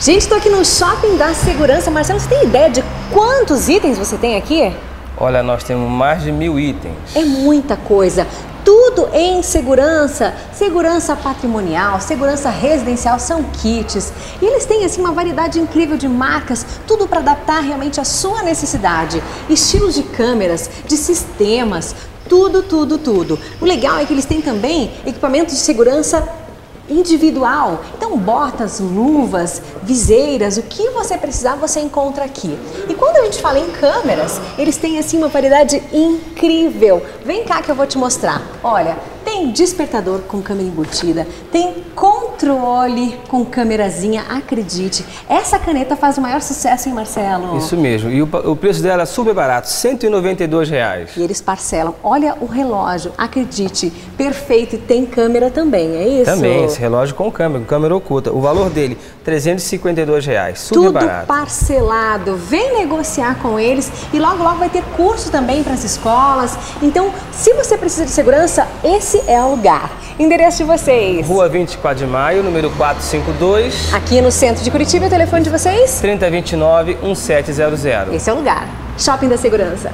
Gente, estou aqui no Shopping da Segurança. Marcelo, você tem ideia de quantos itens você tem aqui? Olha, nós temos mais de 1000 itens. É muita coisa. Tudo em segurança, segurança patrimonial, segurança residencial, são kits. E eles têm assim uma variedade incrível de marcas, tudo para adaptar realmente à sua necessidade. Estilos de câmeras, de sistemas, tudo. O legal é que eles têm também equipamentos de segurança individual. Então botas, luvas, viseiras, o que você precisar você encontra aqui. E quando a gente fala em câmeras, eles têm assim uma variedade incrível. Vem cá que eu vou te mostrar. Olha, tem despertador com câmera embutida, tem controle com câmerazinha, acredite. Essa caneta faz o maior sucesso, hein, Marcelo? Isso mesmo. E o preço dela é super barato, R$ 192. E eles parcelam. Olha o relógio, acredite, perfeito, e tem câmera também, é isso? Também, esse relógio com câmera oculta. O valor dele, R$ 352, super tudo barato. Tudo parcelado. Vem negociar com eles e logo vai ter curso também para as escolas. Então, se você precisa de segurança, esse é o lugar. Endereço de vocês? Rua 24 de Maio, número 452. Aqui no centro de Curitiba, o telefone de vocês? 3029-1700. Esse é o lugar. Shopping da Segurança.